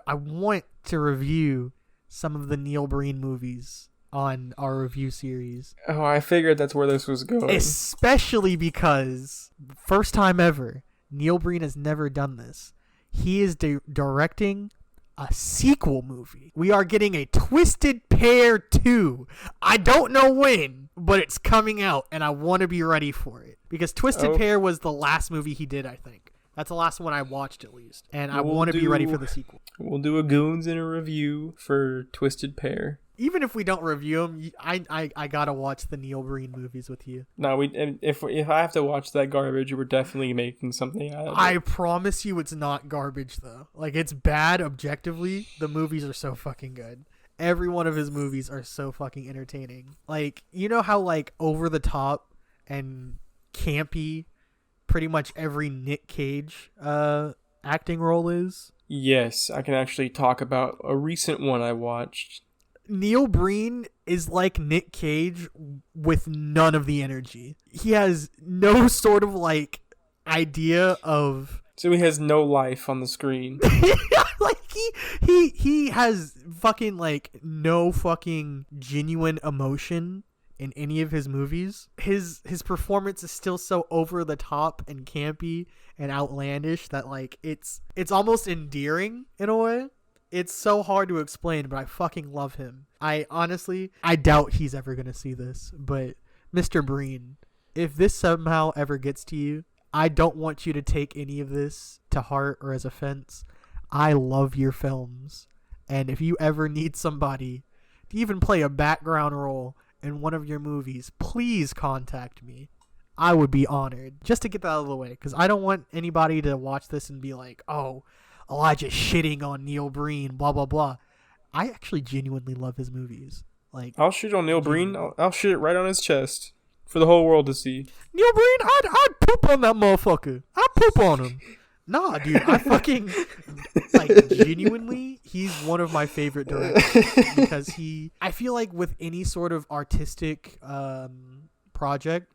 want to review some of the Neil Breen movies on our review series. Oh, I figured that's where this was going. Especially because, first time ever, Neil Breen has never done this. He is directing a sequel movie. We are getting a Twisted Pair 2. I don't know when, but it's coming out, and I want to be ready for it. Because Twisted Pair was the last movie he did, I think. That's the last one I watched, at least. And I want to be ready for the sequel. We'll do a Goons in a review for Twisted Pair. Even if we don't review them, I gotta watch the Neil Breen movies with you. No, if I have to watch that garbage, we're definitely making something out of it. I promise you it's not garbage, though. Like, it's bad objectively. The movies are so fucking good. Every one of his movies are so fucking entertaining. Like, you know how, like, over the top and campy pretty much every Nick Cage acting role is? Yes, I can actually talk about a recent one I watched. Neil Breen is like Nick Cage with none of the energy. He has no sort of like idea of. So he has no life on the screen. Like he has fucking like no fucking genuine emotion in any of his movies. His performance is still so over the top and campy and outlandish that like it's almost endearing in a way. It's so hard to explain, but I fucking love him. I doubt he's ever going to see this, but Mr. Breen, if this somehow ever gets to you, I don't want you to take any of this to heart or as offense. I love your films. And if you ever need somebody to even play a background role in one of your movies, please contact me. I would be honored. Just to get that out of the way, because I don't want anybody to watch this and be like, oh, Elijah shitting on Neil Breen, blah, blah, blah. I actually genuinely love his movies. Like, I'll shit on Neil Breen. I'll shit it right on his chest for the whole world to see. Neil Breen, I'd poop on that motherfucker. I'd poop on him. Nah, dude, I fucking, like, genuinely, he's one of my favorite directors because I feel like with any sort of artistic project,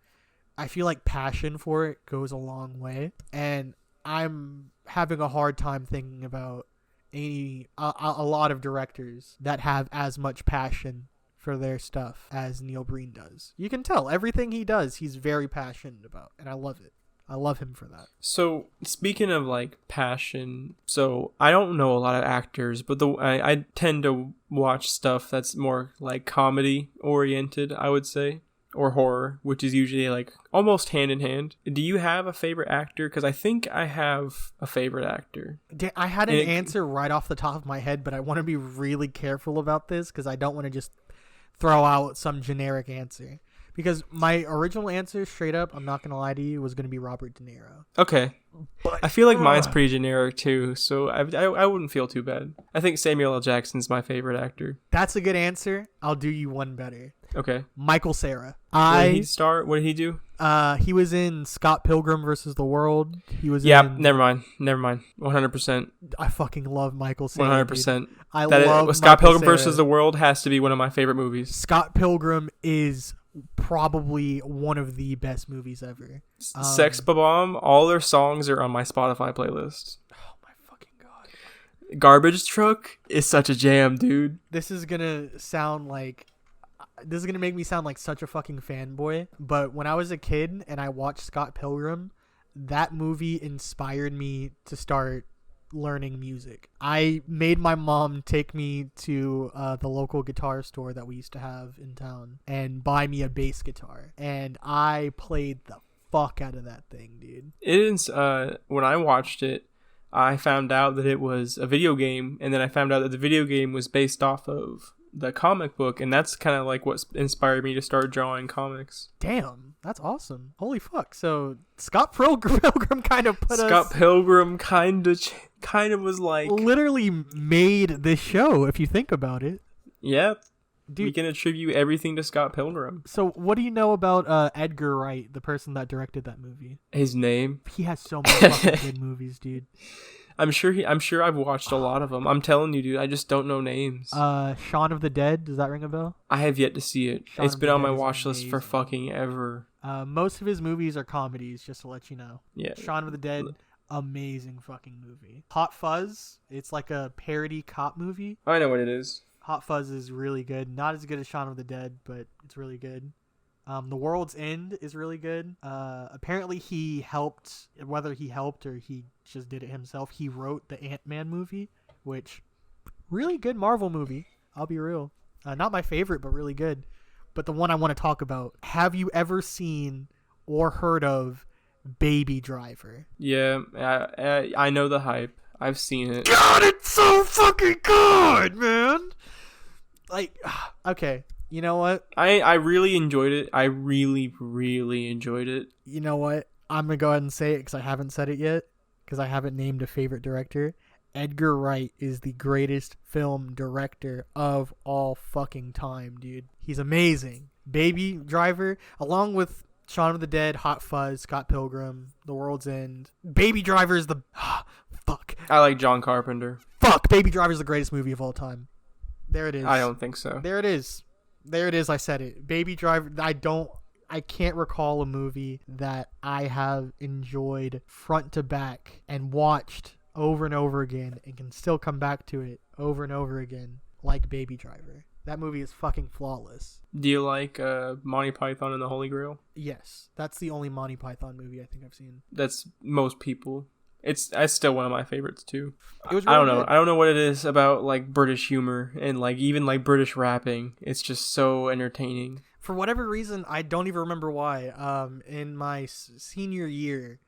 I feel like passion for it goes a long way. And I'm having a hard time thinking about a lot of directors that have as much passion for their stuff as Neil Breen does. You can tell everything he does, he's very passionate about, and I love it. I love him for that. So, speaking of, like, passion, so I don't know a lot of actors, but I tend to watch stuff that's more, like, comedy-oriented, I would say. or horror, which is usually like almost hand in hand. Do you have a favorite actor? Because I think I have a favorite actor. I had an answer right off the top of my head, but I want to be really careful about this because I don't want to just throw out some generic answer. Because my original answer, straight up, I'm not going to lie to you, was going to be Robert De Niro. Okay. But, I feel like mine's pretty generic too, so I wouldn't feel too bad. I think Samuel L. Jackson's my favorite actor. That's a good answer. I'll do you one better. Okay. Michael Cera. What did he start? What did he do? He was in Scott Pilgrim versus the World. He was never mind. 100%. I fucking love Michael Cera. 100%. I love Scott Pilgrim versus the World has to be one of my favorite movies. Scott Pilgrim is probably one of the best movies ever. Sex Bomb, all their songs are on my Spotify playlist. Oh my fucking god. Garbage Truck is such a jam, dude. This is gonna make me sound like such a fucking fanboy, but when I was a kid and I watched Scott Pilgrim, that movie inspired me to start learning music. I made my mom take me to the local guitar store that we used to have in town and buy me a bass guitar, and I played the fuck out of that thing, dude. It is when I watched it, I found out that it was a video game, and then I found out that the video game was based off of the comic book, and that's kind of like what inspired me to start drawing comics. Damn, that's awesome. Holy fuck. So Scott Pilgrim kind of put Scott Pilgrim kind of was like literally made this show, if you think about it. Yeah. Dude, we can attribute everything to Scott Pilgrim. So what do you know about Edgar Wright, the person that directed that movie? His name? He has so many fucking good movies, dude. I'm sure I've watched a lot of them. I'm telling you, dude, I just don't know names. Shaun of the Dead, does that ring a bell? I have yet to see it. It's been on my watch list for fucking ever. Most of his movies are comedies, just to let you know. Yeah. Shaun of the Dead, amazing fucking movie. Hot Fuzz, it's like a parody cop movie. I know what it is. Hot Fuzz is really good. Not as good as Shaun of the Dead, but it's really good. The World's End is really good. Apparently he helped, whether he helped or he just did it himself, he wrote the Ant-Man movie, which, really good Marvel movie. I'll be real. Not my favorite, but really good. But the one I want to talk about. Have you ever seen or heard of Baby Driver? Yeah, I know the hype. I've seen it. God, it's so fucking good, man! Like, okay. You know what? I really enjoyed it. I really, really enjoyed it. You know what? I'm going to go ahead and say it because I haven't said it yet. Because I haven't named a favorite director. Edgar Wright is the greatest film director of all fucking time, dude. He's amazing. Baby Driver, along with Shaun of the Dead, Hot Fuzz, Scott Pilgrim, The World's End. Baby Driver is the... fuck. I like John Carpenter. Fuck. Baby Driver is the greatest movie of all time. There it is. I don't think so. There it is. I said it. Baby Driver. I can't recall a movie that I have enjoyed front to back and watched over and over again and can still come back to it over and over again like Baby Driver. That movie is fucking flawless. Do you like Monty Python and the Holy Grail? Yes. That's the only Monty Python movie I think I've seen. That's most people. That's still one of my favorites too. It was I don't really know. good. I don't know what it is about like British humor and like even like British rapping. It's just so entertaining. For whatever reason, I don't even remember why. In my senior year,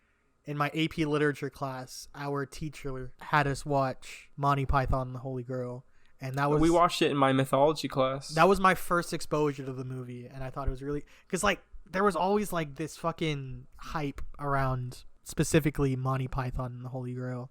in my AP literature class, our teacher had us watch Monty Python and the Holy Grail, and that was we watched it in my mythology class. That was my first exposure to the movie, and I thought it was really because like there was always like this fucking hype around specifically Monty Python and the Holy Grail,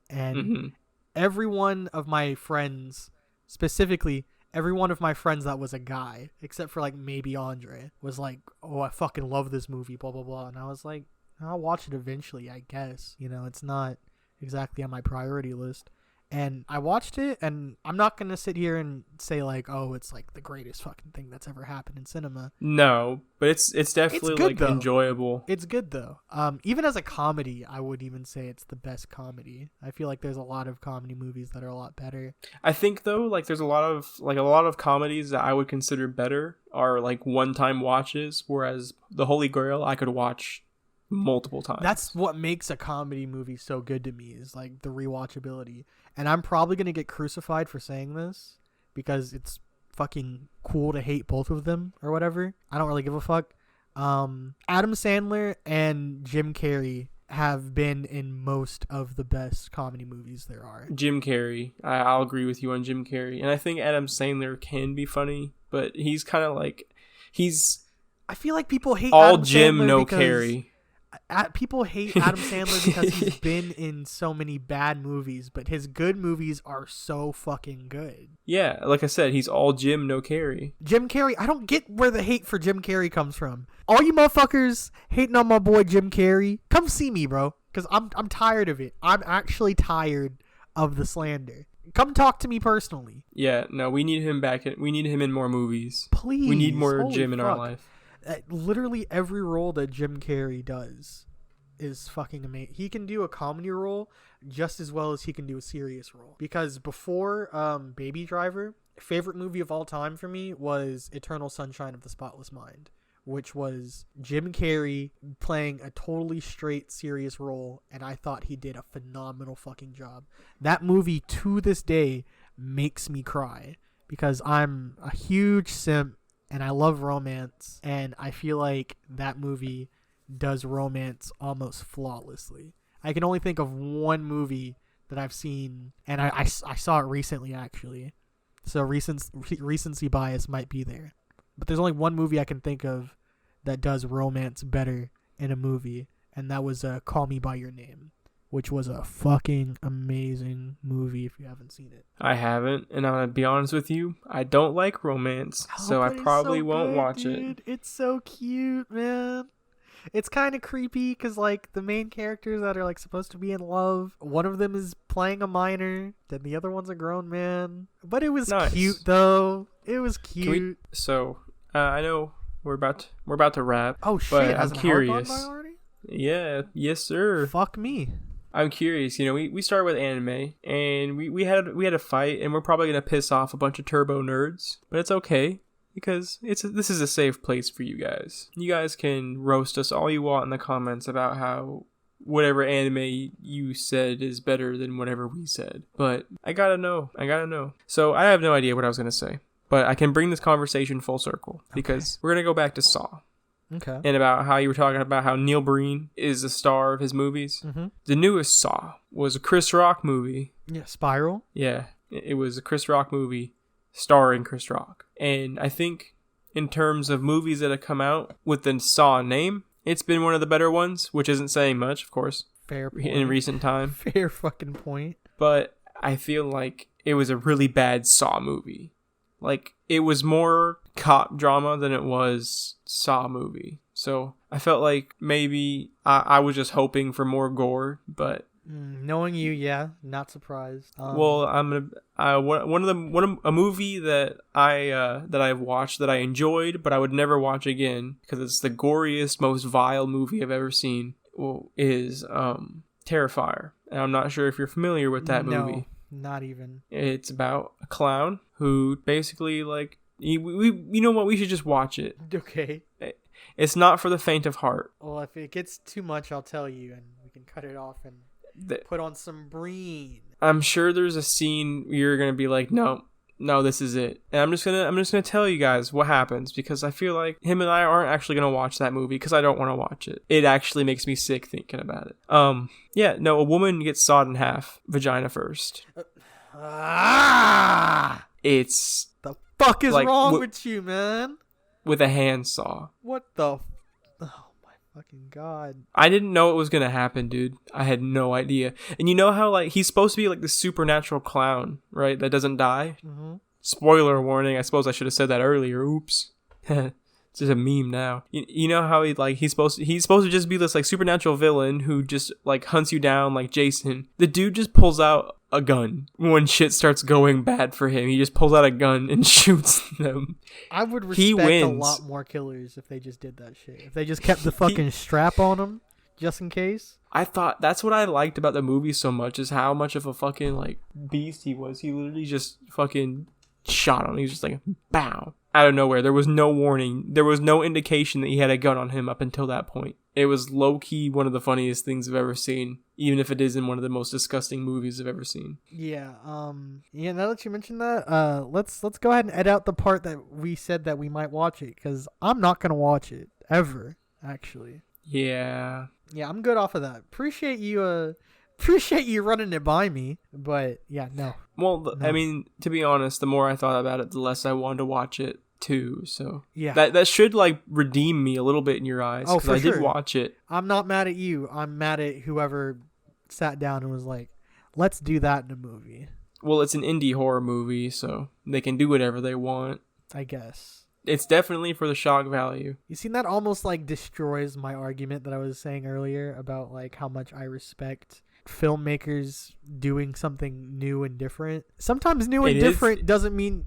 and every one of my friends, specifically every one of my friends that was a guy, except for like maybe Andre, was like, "Oh, I fucking love this movie," blah blah blah, and I was like, "I'll watch it eventually, I guess." You know, it's not exactly on my priority list. And I watched it, and I'm not going to sit here and say, like, oh, it's, like, the greatest fucking thing that's ever happened in cinema. No, but it's definitely, it's good, like, though. enjoyable. It's good, though. Even as a comedy, I would even say it's the best comedy. I feel like there's a lot of comedy movies that are a lot better. I think, though, like, there's a lot of comedies that I would consider better are, like, one-time watches, whereas The Holy Grail I could watch multiple times. That's what makes a comedy movie so good to me, is like the rewatchability. And I'm probably going to get crucified for saying this because it's fucking cool to hate both of them or whatever. I don't really give a fuck. Adam Sandler and Jim Carrey have been in most of the best comedy movies there are. Jim Carrey. I'll agree with you on Jim Carrey. And I think Adam Sandler can be funny, but he's kind of like, I feel like people hate all Adam Jim, Sandler no because Carrey. People hate Adam Sandler because he's been in so many bad movies, but his good movies are so fucking good. Yeah, like I said, he's all Jim, no Carrey. Jim Carrey, I don't get where the hate for Jim Carrey comes from. All you motherfuckers hating on my boy Jim Carrey, come see me, bro, because I'm tired of it. I'm actually tired of the slander. Come talk to me personally. Yeah, no, we need him back. We need him in more movies. Please. We need more Jim in our life. Literally every role that Jim Carrey does is fucking amazing. He can do a comedy role just as well as he can do a serious role. Because before Baby Driver, favorite movie of all time for me was Eternal Sunshine of the Spotless Mind, which was Jim Carrey playing a totally straight serious role, and I thought he did a phenomenal fucking job. That movie to this day makes me cry because I'm a huge simp and I love romance, and I feel like that movie does romance almost flawlessly. I can only think of one movie that I've seen, and I saw it recently, actually. So recency bias might be there. But there's only one movie I can think of that does romance better in a movie, and that was Call Me By Your Name, which was a fucking amazing movie if you haven't seen it. I haven't, and I'm going to be honest with you, I don't like romance, so I probably won't watch it. It's so cute, man. It's kind of creepy because, like, the main characters that are, like, supposed to be in love, one of them is playing a minor, then the other one's a grown man. But it was cute, though. It was cute. I know we're about to wrap. Oh, shit. But I'm Has curious. An hour gone by already? Yeah. Yes, sir. Fuck me. I'm curious. You know, we started with anime, and we had a fight, and we're probably gonna piss off a bunch of turbo nerds, but it's okay because this is a safe place for you guys. You guys can roast us all you want in the comments about how whatever anime you said is better than whatever we said. But I gotta know. So I have no idea what I was gonna say, but I can bring this conversation full circle because we're gonna go back to Saw. Okay. And about how you were talking about how Neil Breen is the star of his movies. Mm-hmm. The newest Saw was a Chris Rock movie. Yeah, Spiral. Yeah, it was a Chris Rock movie starring Chris Rock. And I think in terms of movies that have come out with the Saw name, it's been one of the better ones, which isn't saying much, of course. Fair point. In recent time. Fair fucking point. But I feel like it was a really bad Saw movie. Like, it was more cop drama than it was Saw movie. So I felt like maybe I was just hoping for more gore, but knowing you, yeah, not surprised. Well, I'm gonna a movie that I've watched that I enjoyed, but I would never watch again because it's the goriest, most vile movie I've ever seen. Is Terrifier, and I'm not sure if you're familiar with that movie. Not even. It's about a clown who basically, like, you know what? We should just watch it. Okay. It's not for the faint of heart. Well, if it gets too much, I'll tell you, and we can cut it off and put on some Breen. I'm sure there's a scene you're gonna be like, no, this is it. And I'm just gonna tell you guys what happens because I feel like him and I aren't actually gonna watch that movie because I don't want to watch it. It actually makes me sick thinking about it. A woman gets sawed in half, vagina first. It's the fuck is like, wrong with you, man? With a handsaw. What the? Oh my fucking god! I didn't know it was gonna happen, dude. I had no idea. And you know how like he's supposed to be like the supernatural clown, right? That doesn't die. Mm-hmm. Spoiler warning. I suppose I should have said that earlier. Oops. It's just a meme now. You know how he's supposed to just be this like supernatural villain who just like hunts you down like Jason. The dude just pulls out a gun when shit starts going bad for him. He just pulls out a gun and shoots them. I would respect a lot more killers if they just did that shit. If they just kept the fucking strap on them just in case. I thought that's what I liked about the movie so much is how much of a fucking like beast he was. He literally just fucking shot him. He was just like, bow. Out of nowhere. There was no warning. There was no indication that he had a gun on him up until that point. It was low-key one of the funniest things I've ever seen. even if it is in one of the most disgusting movies I've ever seen. Yeah. Yeah. Now that you mentioned that, let's go ahead and edit out the part that we said that we might watch it, because I'm not gonna watch it ever. Actually. Yeah. Yeah, I'm good off of that. Appreciate you running it by me, but yeah, no. Well, No. I mean, to be honest, the more I thought about it, the less I wanted to watch it too. So Yeah. that should like redeem me a little bit in your eyes, Oh, because for I did sure. watch it. I'm not mad at you. I'm mad at whoever sat down and was like, let's do that in a movie. Well, it's an indie horror movie, so they can do whatever they want. I guess. It's definitely for the shock value. You seen that almost like destroys my argument that I was saying earlier about like how much I respect filmmakers doing something new and different. Sometimes new and different doesn't mean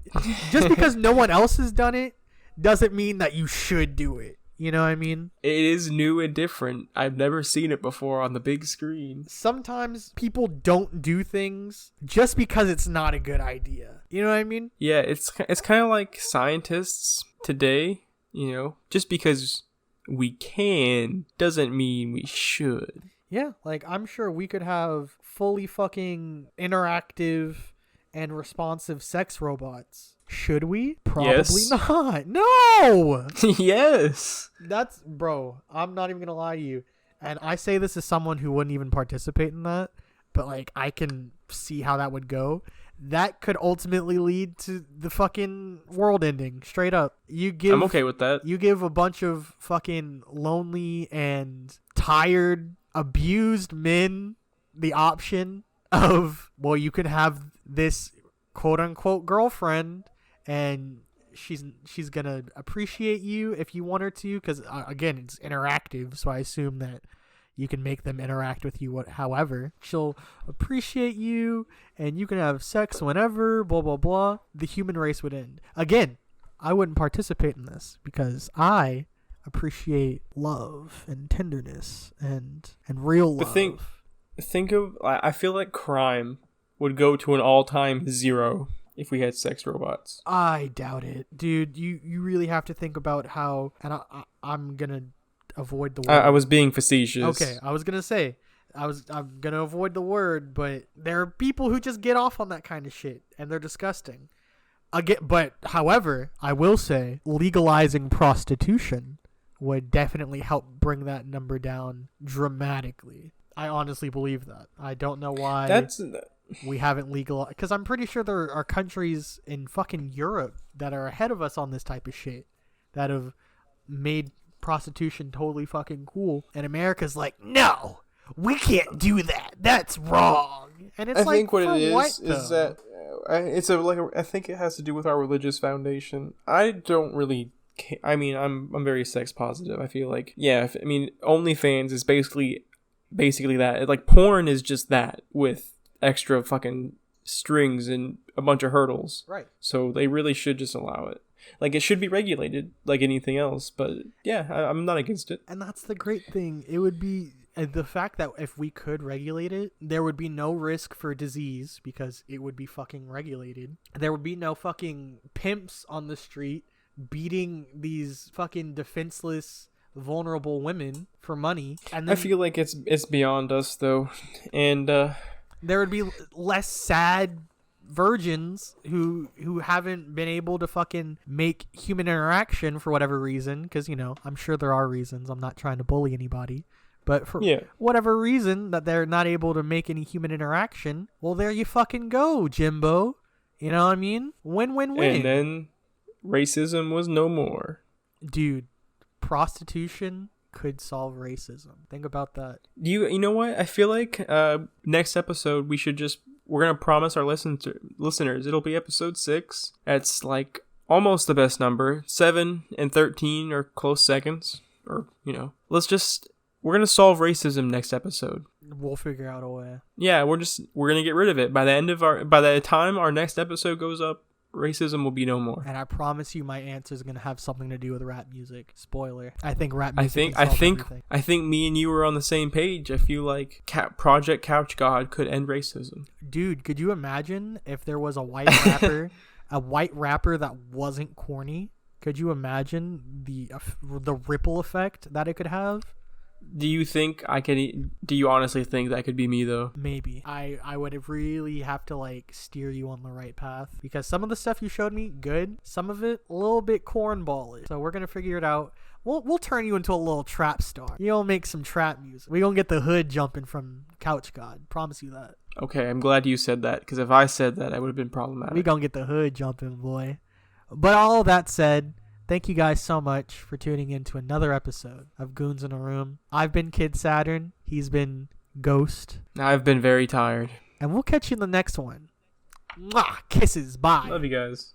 just because no one else has done it doesn't mean that you should do it. You know what I mean? It is new and different. I've never seen it before on the big screen. Sometimes people don't do things just because it's not a good idea. You know what I mean? Yeah, it's kind of like scientists today, you know, just because we can doesn't mean we should. Yeah, like I'm sure we could have fully fucking interactive and responsive sex robots. Should we? Probably Yes. not. No! Yes. That's, bro, I'm not even gonna lie to you. And I say this as someone who wouldn't even participate in that, but like I can see how that would go. That could ultimately lead to the fucking world ending, straight up. I'm okay with that. You give a bunch of fucking lonely and tired, abused men the option of, well, you can have this quote unquote girlfriend and she's gonna appreciate you if you want her to, because again, it's interactive, so I assume that you can make them interact with you however. She'll appreciate you and you can have sex whenever, blah blah blah. The human race would end. Again, I wouldn't participate in this because I appreciate love and tenderness and real love. Think of, I feel like crime would go to an all-time zero if we had sex robots. I doubt it, dude. You really have to think about how, and I'm gonna avoid the word. I was being facetious. Okay, I was gonna say I'm gonna avoid the word, but there are people who just get off on that kind of shit and they're disgusting. Again, but however, I will say legalizing prostitution would definitely help bring that number down dramatically. I honestly believe that. I don't know why we haven't legalized, because I'm pretty sure there are countries in fucking Europe that are ahead of us on this type of shit that have made prostitution totally fucking cool, and America's like, no, we can't do that. That's wrong. And it's I think what it is that I think it has to do with our religious foundation. I don't really. I mean, I'm very sex positive. I feel like, yeah. OnlyFans is basically that. Like, porn is just that with extra fucking strings and a bunch of hurdles. Right. So they really should just allow it. Like, it should be regulated like anything else. But yeah, I'm not against it. And that's the great thing. It would be the fact that if we could regulate it, there would be no risk for disease because it would be fucking regulated. There would be no fucking pimps on the street beating these fucking defenseless, vulnerable women for money. And then, I feel like it's beyond us though, and there would be less sad virgins who haven't been able to fucking make human interaction for whatever reason, because, you know, I'm sure there are reasons. I'm not trying to bully anybody, but for whatever reason that they're not able to make any human interaction, well, there you fucking go, Jimbo. You know what I mean? Win. And then racism was no more. Dude, prostitution could solve racism. Think about that. You know what? I feel like next episode we're gonna promise our listeners it'll be episode 6. That's like almost the best number. 7 and 13 are close seconds. Or, you know, we're gonna solve racism next episode. We'll figure out a way. Yeah, we're gonna get rid of it. By the time our next episode goes up, racism will be no more. And I promise you my answer is going to have something to do with rap music. Spoiler. I think rap music everything. I think me and you were on the same page. I feel like Project Couch God could end racism. Dude, could you imagine if there was a white rapper, that wasn't corny? Could you imagine the ripple effect that it could have? Do you think I can? Do you honestly think that could be me though? Maybe. I would really have to like steer you on the right path, because some of the stuff you showed me, good. Some of it, a little bit cornballish. So we're gonna figure it out. We'll turn you into a little trap star. You'll make some trap music. We gonna get the hood jumping from Couch God. Promise you that. Okay, I'm glad you said that, because if I said that, I would have been problematic. We gonna get the hood jumping, boy. But all that said, thank you guys so much for tuning in to another episode of Goons in a Room. I've been Kid Saturn. He's been Ghost. I've been very tired. And we'll catch you in the next one. Mwah! Kisses. Bye. Love you guys.